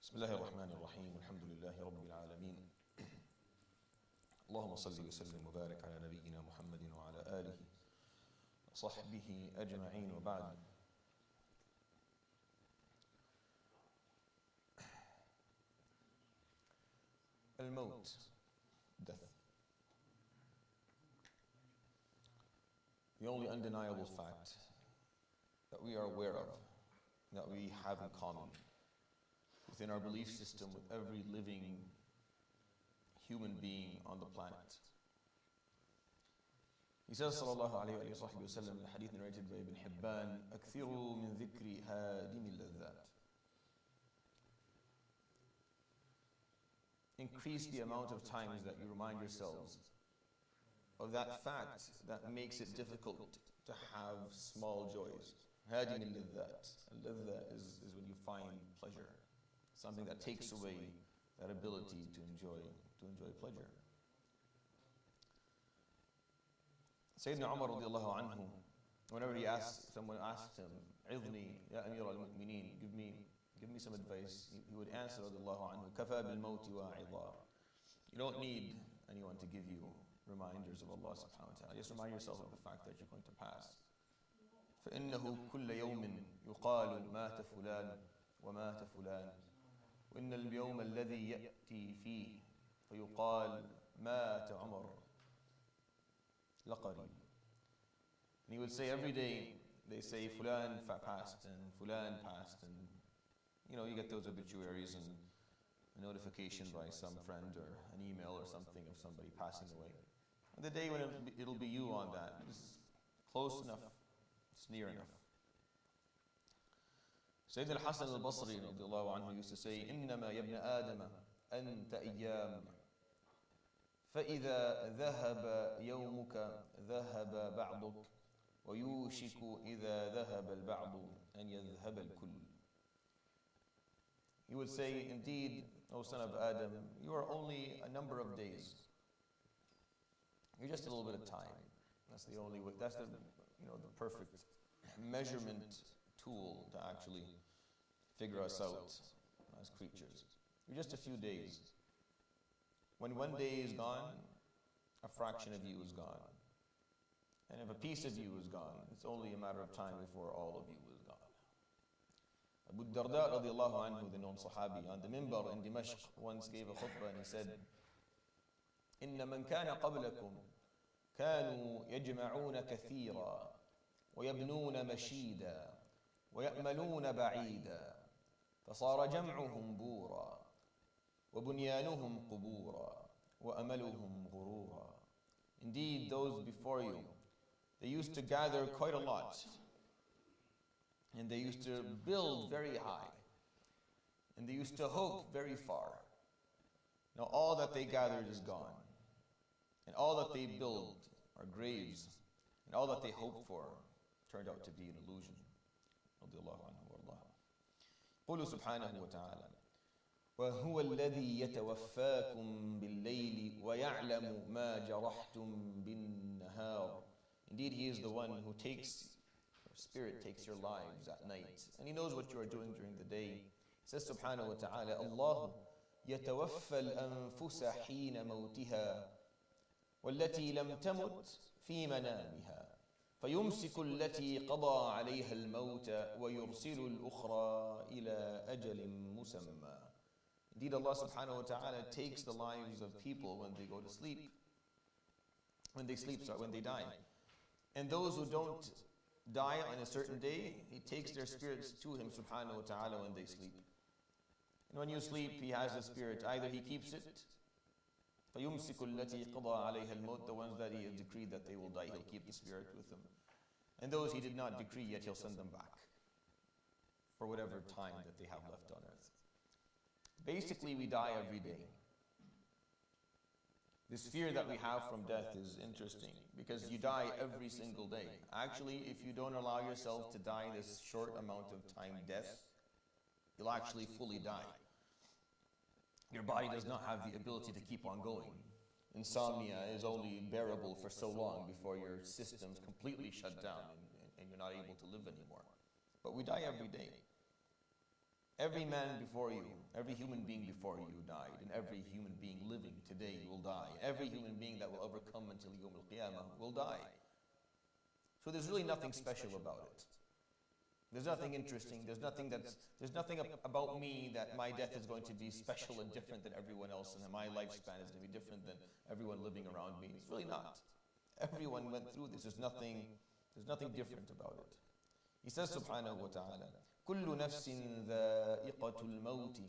بسم الله الرحمن الرحيم والحمد لله رب العالمين اللهم صل وسلم وبارك على نبينا محمد وعلى آله وصحبه أجمعين وبعد. الموت, death. The only undeniable fact that we are aware of, that we have in common within our belief system with every living human being on the planet. He says, sallallahu alayhi wa sallam, in the hadith narrated by Ibn Hibban, أكثروا من ذكر هادم اللذات. Increase the amount of times that you remind yourselves of that fact that makes it difficult to have small joys. هادم اللذات. Al-ladha is when you find pleasure, something that takes away that ability to enjoy pleasure. Sayyidina Umar radiallahu anhu, whenever someone asked him, "Idhni ya Amir al-Mu'mineen, give me some advice," he would answer radiallahu anhu, "Kafa bil mawti wa'idha." You don't need anyone to give you reminders of Allah subhanahu wa ta'ala. Just remind yourself of the fact that you're going to pass. فإنه كل يوم يقال مات فلان ومات فلان وإن اليوم الذي يأتي فيه فيقال مات عمر لقريب. And he would say every day, they say Fulan passed and Fulan passed, and you get those obituaries and a notification by some friend or an email or something of somebody passing away. And the day when it'll be you on that is close enough, it's near enough. Sayyid al-Hasan al-Basri radiallahu anhu used to say, إنما يا ابن آدم أنت أيام فإذا ذهب يومك ذهب بعضك ويوشك إذا ذهب البعض أن يذهب الكل. He would say, indeed, O son of Adam, you are only a number of days. You're just a little bit of time. That's the only way. That's the perfect measurement tool to actually figure us out as creatures. You're just a few days. When one day is gone, a fraction of you is gone. And if a piece of you is gone, it's only a matter of time before all of you is gone. Abu Darda radiallahu anhu, the known Sahabi, on the minbar in Dimashq once gave a khutbah and he said, إن من كان قبلكم كانوا يجمعون كثيرا ويبنون مشيدا ويأملون بعيدا فصار جمعهم بورا وبنيانهم قبورا وأملهم غرورا. Indeed, those before you, they used to gather quite a lot, and they used to build very high, and they used to hope very far. Now all that they gathered is gone, and all that they build are graves, and all that they hoped for turned out to be an illusion. قُلُوا سُبْحَانَهُ وَتَعَالَى وَهُوَ الَّذِي يَتَوَفَّاكُمْ بِاللَّيْلِ وَيَعْلَمُ مَا جَرَحْتُمْ بِالنَّهَارِ. Indeed, He is the one who your spirit takes your lives at night, and He knows what you are doing during the day. He says subhanahu wa ta'ala, Allah يتوفى الأنفس حين موتها والتي لم تمت في منامها فيمسك التي قضى عليها الموت ويرسل الأخرى إلى أجل مسمى. Indeed, Allah subhanahu wa ta'ala takes the lives of people when they go to sleep, when they die. And those who don't die on a certain day, He takes their spirits to Him subhanahu wa ta'ala when they sleep. And when you sleep, He has the spirit. Either He keeps it, فَيُمْسِكُ الَّتِي قَضَى عَلَيْهَا الْمَوْتِ, the ones that He has decreed that they will die, He'll keep the spirit with them. And those He did not decree yet, He'll send them back for whatever time that they have left on earth. Basically, we die every day. This fear that we have from death is interesting because you die every single day. Actually, if you don't allow yourself to die this short amount of time, death, you'll actually fully die. Your body does not have the ability to keep on going. Insomnia is only bearable for so long before your systems completely shut down and you're not able to live anymore. But we die every day. every man before you, every human being before you died, and every human being living today will die. Every human being that will ever come until Yawm al-Qiyamah will die. So there's really nothing special about it. There's nothing interesting. There's nothing about me that my death is going to be special and different than everyone else, and that my lifespan is going to be different than everyone living around me. It's really not. Everyone went through this. There's nothing different about it. He says subhanahu wa ta'ala, كل نفس ذائقة الموت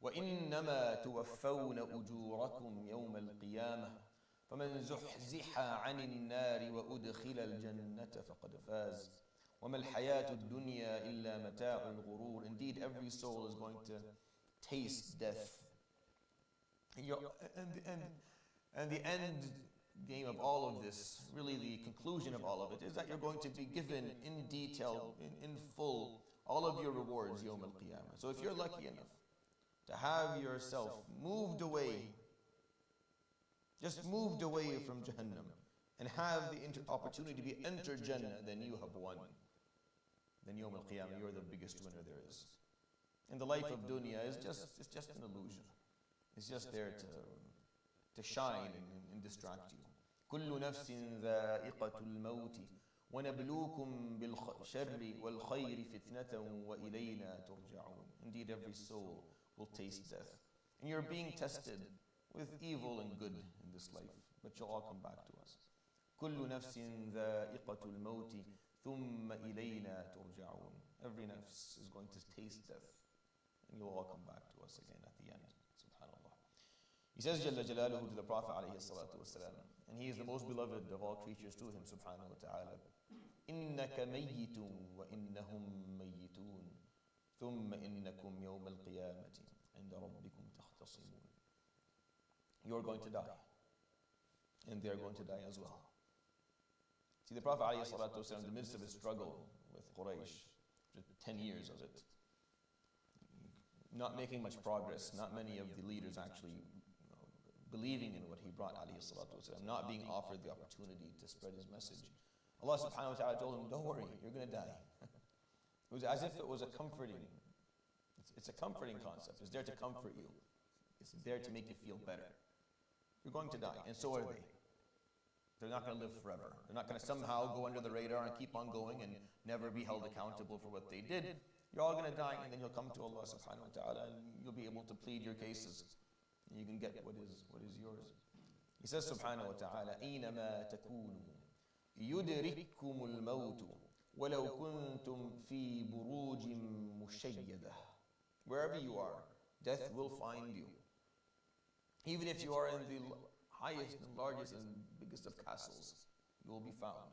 وإنما توفون أجوركم يوم القيامة فمن زحزح عن النار وأدخل الجنة فقد فاز وما الحياة الدنيا إلا متاع الغرور. Indeed, every soul is going to taste death. And the end game of all of this, really the conclusion of all of it, is that you're going to be given in detail, in full, all of your rewards Yawm al-Qiyamah. So if you're lucky enough to have yourself moved away, just moved away from Jahannam, and have the opportunity to be entered Jannah, then you have won. Then Yawm al-Qiyamah, you're the biggest winner there is. And the life of dunya is just an illusion. It's just there to shine and distract you. كل نفس ذائقة الموت وَنَبْلُوكُمْ بِالشَّرِّ وَالْخَيْرِ فِتْنَةً وَإِلَيْنَا تُرْجَعُونَ. Indeed, every soul will taste death. And you're being tested with evil and good in this life, but you'll all come back to us. كُلُّ نَفْسٍ ذَائِقَةُ الْمَوْتِ ثُمَّ إِلَيْنَا تُرْجَعُونَ. Every nafs is going to taste death, and you'll all come back to us again at the end. Subhanallah. He says Jalla Jalaluhu to the Prophet alayhi salatu wasalam, and he is the most beloved of all creatures to him, subhanahu wa ta'ala. إِنَّكَ مَيِّتٌ وَإِنَّهُمْ مَيِّتُونَ ثُمَّ إِنَّكُمْ يَوْمَ الْقِيَامَةِ عِنْدَ رَبِّكُمْ تَخْتَصِمُونَ. You're going to die, and they're going to die as well. See, the Prophet alayhi salatu wasalam, in the midst of his struggle with Quraysh, 10 years of it, not making much progress, not many of the leaders actually believing in what he brought, alayhi salatu wasalam, not being offered the opportunity to spread his message. Allah subhanahu wa ta'ala told him, don't worry, you're going to die. It was as if it was a comforting, it's a comforting concept. It's there to comfort you. It's there to make you feel better. You're going to die, and so are they. They're not going to live forever. They're not going to somehow go under the radar and keep on going and never be held accountable for what they did. You're all going to die, and then you'll come to Allah subhanahu wa ta'ala, and you'll be able to plead your cases. And you can get what is yours. He says subhanahu wa ta'ala, أَيْنَمَا تَكُونُوا يُدْرِكْكُمُ الْمَوْتُ وَلَوْ كُنْتُمْ فِي بُرُوجٍ مُشَيَّدَةٍ. Wherever you are, death will find you. Even if you are in the highest and largest and biggest of castles, you will be found.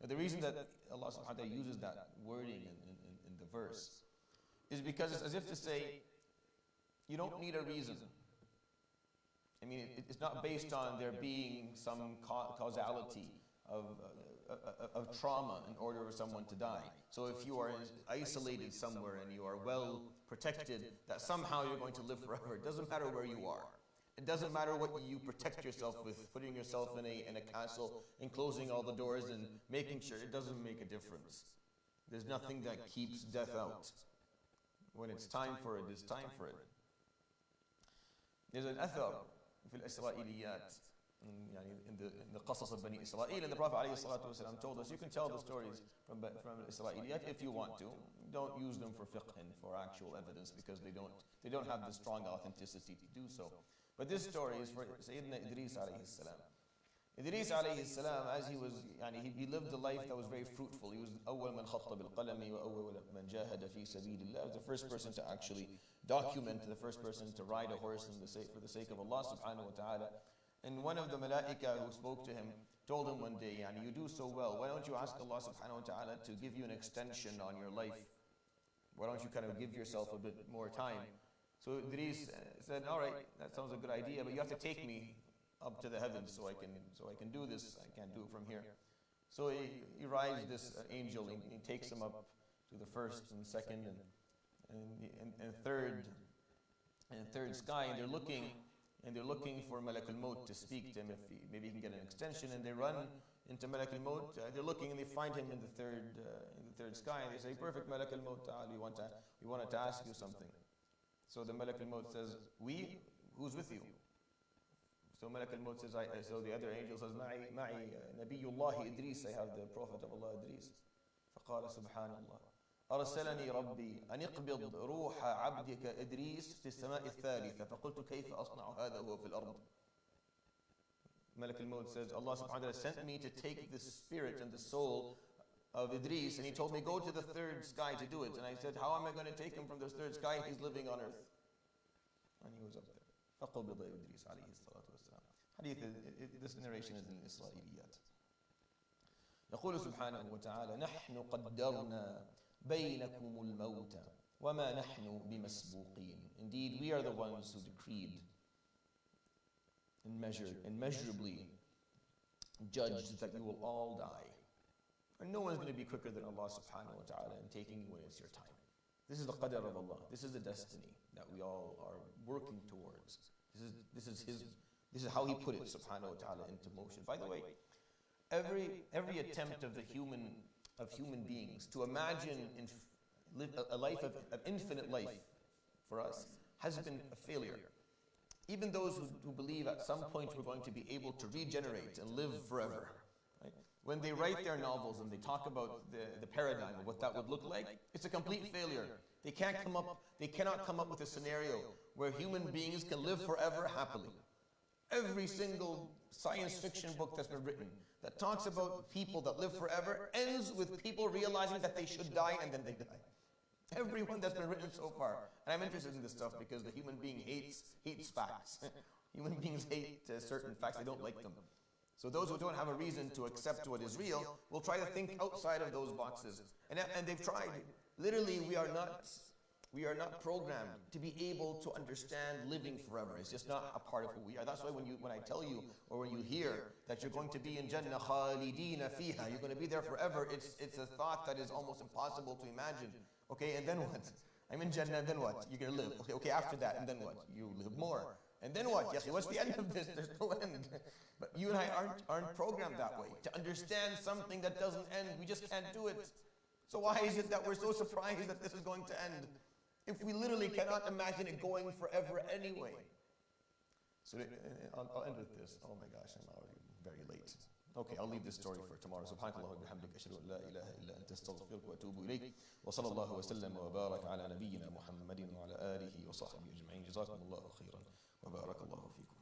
Now the reason that Allah subhanahu wa ta'ala uses that wording in the verse is because it's as if to say, you don't need a reason. I mean, it's not based on there being some causality of trauma in order for someone to die. So if you are isolated somewhere and you are well protected, that somehow you're going to live forever. It doesn't matter where you are. It doesn't matter what you protect yourself with, putting yourself in a castle and closing all the doors and making sure. It doesn't make a difference. There's nothing that keeps death out. When it's time for it, it's time for it. There's an athar في الإسرائيليات, in the qasas of Bani Israel, and the Prophet ﷺ told us, you can tell the stories from Israeliyat if you want to. Don't use them for fiqh and for actual evidence, because they don't have the strong authenticity to do so. But this story is for Sayyidina Idris alayhi salam. Idris alayhi salam, as he was, he lived a life that was very fruitful. He was أول من خط بالقلم وأول من جاهد في سبيل الله. The first person to actually document, the first person to ride a horse for the sake of Allah subhanahu wa ta'ala. And one of the malaika who spoke to him told him one day, you do so well, why don't you ask Allah subhanahu wa ta'ala to give you an extension on your life? Why don't you kind of give yourself a bit more time? So Idris said, all right, that sounds a good idea, but you have to take me up to the heavens so I can do this. I can't do it from here. So he rides this angel, and he takes him up to the first and second and third sky, and they're looking for Malak al-Maut to speak to him, if maybe he can get an extension. And they run into Malak al-Maut. They're looking and they find him in the third sky, and they say, perfect Malak al-Maut, we wanted to ask you something. So the Malak al-Maut says, who's with you? So Malak al-Maut says, so the other angel says, معي نبي الله إدريس, I have the Prophet of Allah Idris. فقال سبحان الله أرسلني ربي أن اقبض روح عبدك إدريس في السماء الثالثة فقلت كيف أصنع هذا وهو في الأرض. Malak al-Maut says, Allah subhanahu wa ta'ala sent me to take the spirit and the soul of Idris, and he told me, go to the third sky to do it. And I said, how am I going to take him from the third sky? He's living on earth. And he was up there. فقبض إدريس عليه الصلاة والسلام. Hadith, this narration is in Israeliyat. يقول سبحانه وتعالى نحن قدرنا بينكم الموت وما نحن بمسبوقين. Indeed, we are the ones who decreed and measured, immeasurably judged that you will all die. And no one's going to be quicker than Allah subhanahu wa ta'ala in taking you when it's your time. This is the qadr of Allah. This is the destiny that we all are working towards. This is how He put it subhanahu wa ta'ala into motion. By the way, every attempt of human beings to imagine live a life of infinite life for us has been a failure. Even those who believe at some point we're going to be able to regenerate and live forever, right? When they write their novels and they talk about the paradigm of what that would look like, it's a complete failure. They cannot come up with a scenario where human beings can live forever happily. Every single science fiction book that's been written that talks about people that live forever ends with people realizing that they should die and then they die. Everyone that's been written so far. And I'm interested in this stuff because the human being hates facts. Human beings hate certain facts, they don't like them. So those who don't have a reason to accept what is real will try to think outside of those boxes. And they've tried. Literally, we are not programmed to be able to understand living forever. It's just not a part of who we are. That's why when I tell you, or when you hear that you're going to be in Jannah khalidina fiha, you're going to be there forever, it's a thought that is almost impossible to imagine. Okay, and then what? I'm in Jannah, and then what? You're going to live. Okay, after that, and then what? You live more. And then what? What's the end of this? There's no end. But you and I aren't programmed that way. To understand something that doesn't end, we just can't do it. So why is it that we're so surprised that this is going to end? If we literally cannot imagine it going forever anyway. So I'll end with this. Oh my gosh, I'm already very late. Okay, I'll leave this story for tomorrow. Subhanakallah wa bihamdik, ashhadu an la ilaha illa anta astaghfiruka wa atubu ilayk. Wa sallallahu wa sallam wa baraka ala nabiyyina Muhammadin wa ala alihi wa sahbihi ajma'in. Jazakumullahu khairan wa barakallahu fikum.